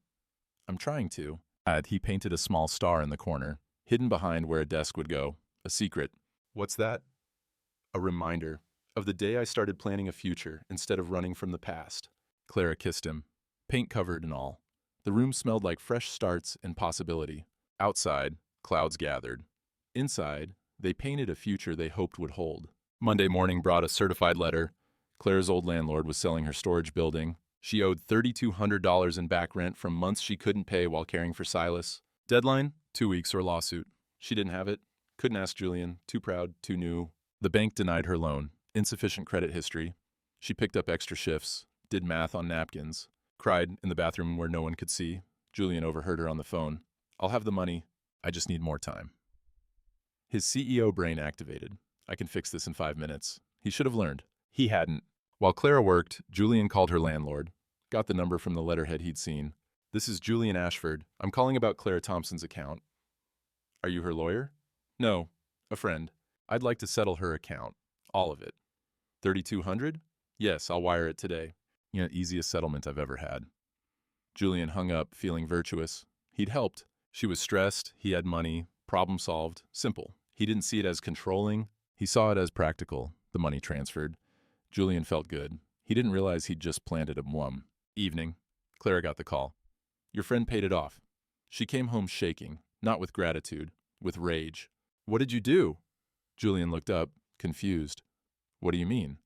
I'm trying to. He painted a small star in the corner, hidden behind where a desk would go. A secret. What's that? A reminder of the day I started planning a future instead of running from the past. Clara kissed him, paint covered and all. The room smelled like fresh starts and possibility. Outside, clouds gathered. Inside, they painted a future they hoped would hold. Monday morning brought a certified letter. Clara's old landlord was selling her storage building. She owed $3,200 in back rent from months she couldn't pay while caring for Silas. Deadline? 2 weeks or lawsuit. She didn't have it. Couldn't ask Julian. Too proud, too new. The bank denied her loan. Insufficient credit history. She picked up extra shifts, did math on napkins, cried in the bathroom where no one could see. Julian overheard her on the phone. I'll have the money. I just need more time. His CEO brain activated. I can fix this in 5 minutes. He should have learned. He hadn't. While Clara worked, Julian called her landlord. Got the number from the letterhead he'd seen. "This is Julian Ashford. I'm calling about Clara Thompson's account." "Are you her lawyer?" "No, a friend. I'd like to settle her account. All of it." "3,200? Yes, I'll wire it today." Easiest settlement I've ever had. Julian hung up, feeling virtuous. He'd helped. She was stressed, he had money, problem solved, simple. He didn't see it as controlling. He saw it as practical. The money transferred. Julian felt good. He didn't realize he'd just planted a mum. Evening. Clara got the call. "Your friend paid it off." She came home shaking, not with gratitude, with rage. "What did you do?" Julian looked up, confused. "What do you mean?"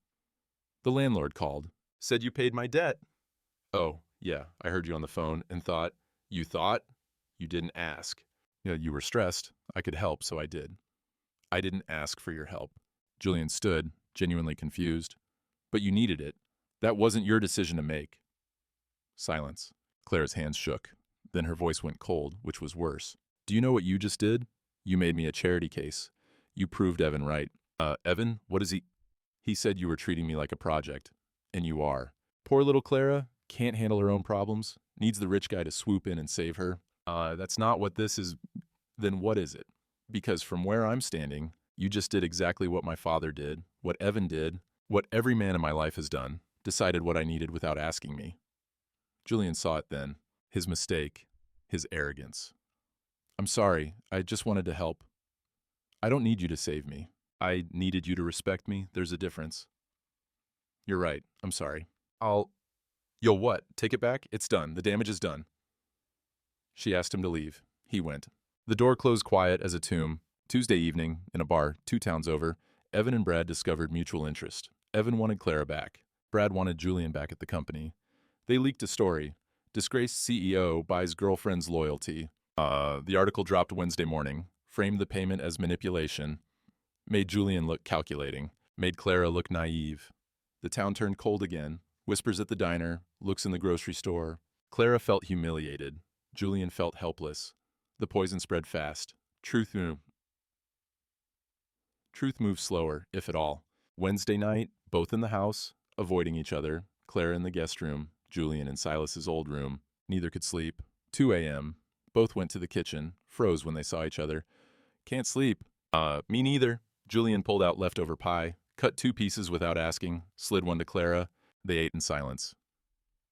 "The landlord called. Said you paid my debt." "Oh, yeah, I heard you on the phone and thought." "You thought? You didn't ask." "You were stressed. I could help, so I did." "I didn't ask for your help." Julian stood, genuinely confused. "But you needed it. That wasn't your decision to make." Silence. Clara's hands shook. Then her voice went cold, which was worse. "Do you know what you just did? You made me a charity case. You proved Evan right." Evan? What is he?" "He said you were treating me like a project. And you are. Poor little Clara. Can't handle her own problems. Needs the rich guy to swoop in and save her." That's not what this is." "Then what is it?" "Because from where I'm standing, you just did exactly what my father did, what Evan did, what every man in my life has done, decided what I needed without asking me." Julian saw it then. His mistake. His arrogance. "I'm sorry. I just wanted to help. I don't need you to save me. I needed you to respect me. There's a difference." "You're right. I'm sorry. You'll what? Take it back? It's done. The damage is done." She asked him to leave. He went. The door closed quiet as a tomb. Tuesday evening, in a bar 2 towns over, Evan and Brad discovered mutual interest. Evan wanted Clara back. Brad wanted Julian back at the company. They leaked a story. Disgraced CEO buys girlfriend's loyalty. The article dropped Wednesday morning. Framed the payment as manipulation. Made Julian look calculating. Made Clara look naive. The town turned cold again. Whispers at the diner. Looks in the grocery store. Clara felt humiliated. Julian felt helpless. The poison spread fast. Truth moved slower, if at all. Wednesday night, both in the house, avoiding each other. Clara in the guest room. Julian in Silas's old room. Neither could sleep. 2 a.m. Both went to the kitchen. Froze when they saw each other. "Can't sleep." Me neither." Julian pulled out leftover pie. Cut 2 pieces without asking. Slid one to Clara. They ate in silence.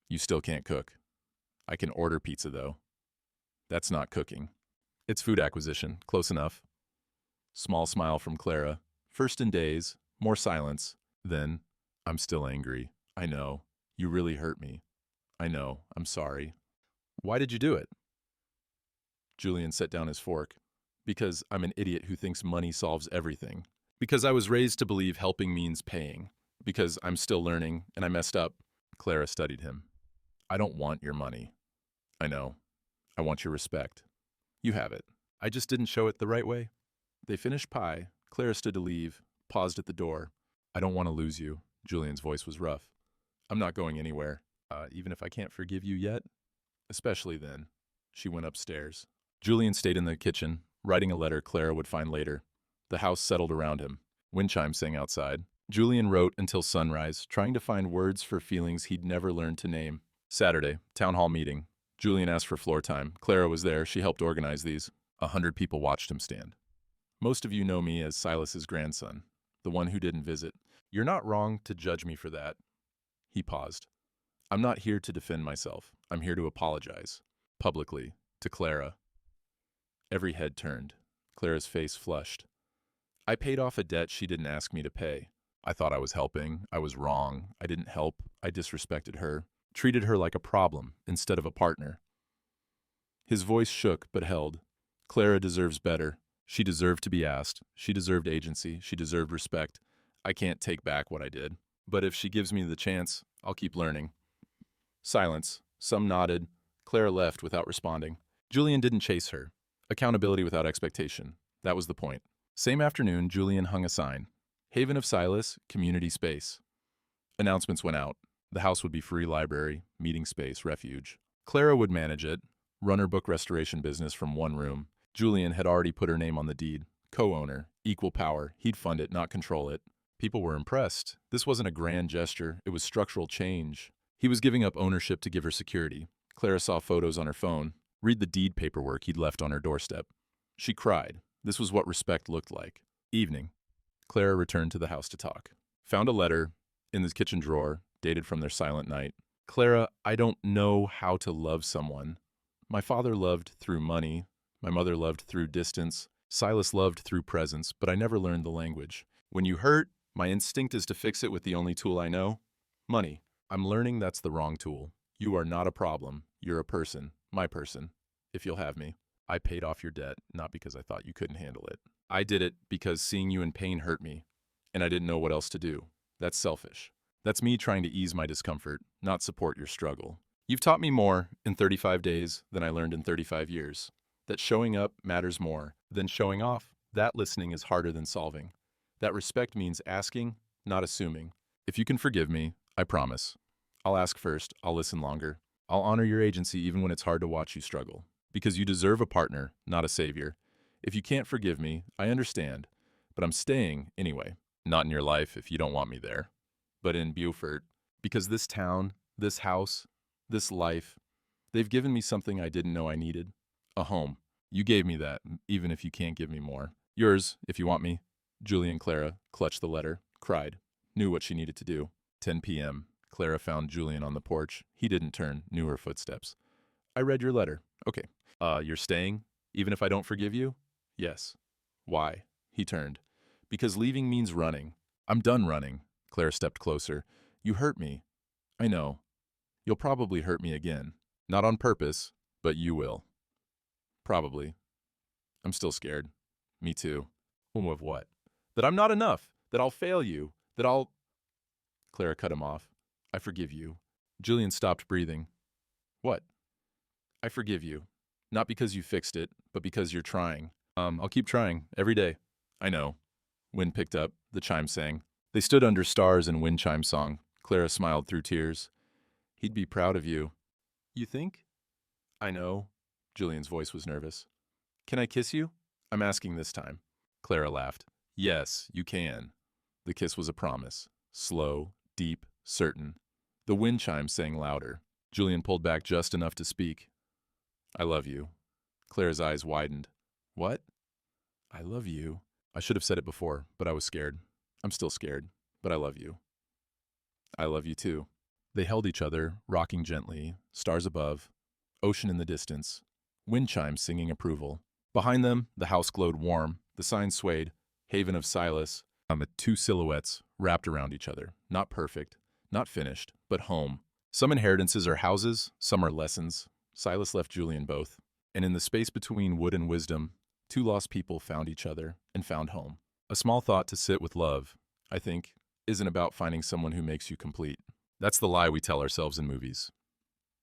"You still can't cook." "I can order pizza, though." "That's not cooking." "It's food acquisition. Close enough." Small smile from Clara. First in days. More silence. Then, "I'm still angry. I know. You really hurt me. I know. I'm sorry." "Why did you do it?" Julian set down his fork. "Because I'm an idiot who thinks money solves everything. Because I was raised to believe helping means paying. Because I'm still learning, and I messed up." Clara studied him. "I don't want your money." "I know. I want your respect." "You have it. I just didn't show it the right way." They finished pie. Clara stood to leave, paused at the door. "I don't want to lose you." Julian's voice was rough. "I'm not going anywhere. Even if I can't forgive you yet? Especially then." She went upstairs. Julian stayed in the kitchen, writing a letter Clara would find later. The house settled around him. Wind chimes sang outside. Julian wrote until sunrise, trying to find words for feelings he'd never learned to name. Saturday, town hall meeting. Julian asked for floor time. Clara was there. She helped organize these. 100 people watched him stand. "Most of you know me as Silas's grandson, the one who didn't visit. You're not wrong to judge me for that." He paused. "I'm not here to defend myself. I'm here to apologize. Publicly. To Clara." Every head turned. Clara's face flushed. "I paid off a debt she didn't ask me to pay. I thought I was helping. I was wrong. I didn't help. I disrespected her. Treated her like a problem instead of a partner." His voice shook but held. "Clara deserves better. She deserved to be asked. She deserved agency. She deserved respect. I can't take back what I did. But if she gives me the chance, I'll keep learning." Silence. Some nodded. Clara left without responding. Julian didn't chase her. Accountability without expectation. That was the point. Same afternoon, Julian hung a sign. Haven of Silas, community space. Announcements went out. The house would be free library, meeting space, refuge. Clara would manage it, run her book restoration business from one room. Julian had already put her name on the deed. Co-owner, equal power, he'd fund it, not control it. People were impressed. This wasn't a grand gesture, it was structural change. He was giving up ownership to give her security. Clara saw photos on her phone. Read the deed paperwork he'd left on her doorstep. She cried. This was what respect looked like. Evening. Clara returned to the house to talk. Found a letter in the kitchen drawer, dated from their silent night. Clara, I don't know how to love someone. My father loved through money. My mother loved through distance. Silas loved through presence, but I never learned the language. When you hurt, my instinct is to fix it with the only tool I know, money. I'm learning that's the wrong tool. You are not a problem. You're a person, my person, if you'll have me. I paid off your debt, not because I thought you couldn't handle it. I did it because seeing you in pain hurt me, and I didn't know what else to do. That's selfish. That's me trying to ease my discomfort, not support your struggle. You've taught me more in 35 days than I learned in 35 years. That showing up matters more than showing off. That listening is harder than solving. That respect means asking, not assuming. If you can forgive me, I promise. I'll ask first, I'll listen longer. I'll honor your agency even when it's hard to watch you struggle. Because you deserve a partner, not a savior. If you can't forgive me, I understand. But I'm staying anyway. Not in your life if you don't want me there. But in Beaufort. Because this town, this house, this life, they've given me something I didn't know I needed. A home. You gave me that, even if you can't give me more. Yours, if you want me. Julie and Clara clutched the letter, cried, knew what she needed to do. 10 p.m. Clara found Julian on the porch. He didn't turn, knew her footsteps. I read your letter. Okay. You're staying, even if I don't forgive you? Yes. Why? He turned. Because leaving means running. I'm done running. Clara stepped closer. You hurt me. I know. You'll probably hurt me again. Not on purpose, but you will. Probably. I'm still scared. Me too. Of what? That I'm not enough. That I'll fail you. That I'll... Clara cut him off. I forgive you. Julian stopped breathing. What? I forgive you. Not because you fixed it, but because you're trying. I'll keep trying. Every day. I know. Wind picked up. The chime sang. They stood under stars and wind chime song. Clara smiled through tears. He'd be proud of you. You think? I know. Julian's voice was nervous. Can I kiss you? I'm asking this time. Clara laughed. Yes, you can. The kiss was a promise. Slow, deep, certain. The wind chimes sang louder. Julian pulled back just enough to speak. I love you. Clara's eyes widened. What? I love you. I should have said it before, but I was scared. I'm still scared, but I love you. I love you too. They held each other, rocking gently, stars above, ocean in the distance, wind chimes singing approval. Behind them, the house glowed warm, the sign swayed, Haven of Silas, the two silhouettes wrapped around each other. Not perfect, not finished, but home. Some inheritances are houses, some are lessons. Silas left Julian both. And in the space between wood and wisdom, two lost people found each other and found home. A small thought to sit with love, I think, isn't about finding someone who makes you complete. That's the lie we tell ourselves in movies.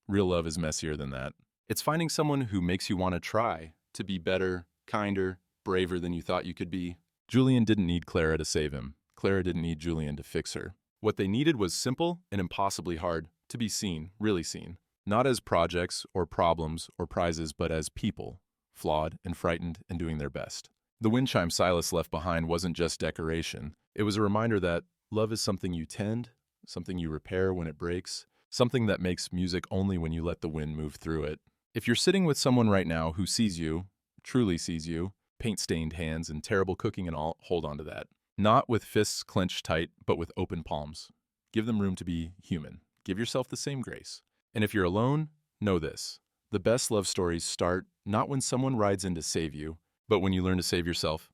Real love is messier than that. It's finding someone who makes you want to try, to be better, kinder, braver than you thought you could be. Julian didn't need Clara to save him. Clara didn't need Julian to fix her. What they needed was simple and impossibly hard, to be seen, really seen. Not as projects or problems or prizes, but as people, flawed and frightened and doing their best. The wind chime Silas left behind wasn't just decoration. It was a reminder that love is something you tend, something you repair when it breaks, something that makes music only when you let the wind move through it. If you're sitting with someone right now who sees you, truly sees you, paint-stained hands and terrible cooking and all, hold on to that. Not with fists clenched tight, but with open palms. Give them room to be human. Give yourself the same grace. And if you're alone, know this. The best love stories start not when someone rides in to save you, but when you learn to save yourself.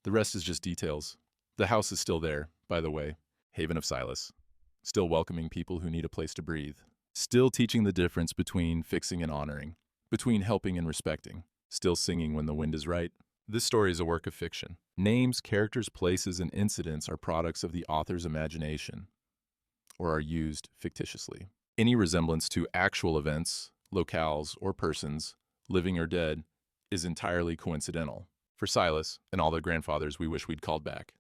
The rest is just details. The house is still there, by the way. Haven of Silas. Still welcoming people who need a place to breathe. Still teaching the difference between fixing and honoring. Between helping and respecting. Still singing when the wind is right. This story is a work of fiction. Names, characters, places, and incidents are products of the author's imagination, or are used fictitiously. Any resemblance to actual events, locales, or persons, living or dead, is entirely coincidental. For Silas and all the grandfathers we wish we'd called back.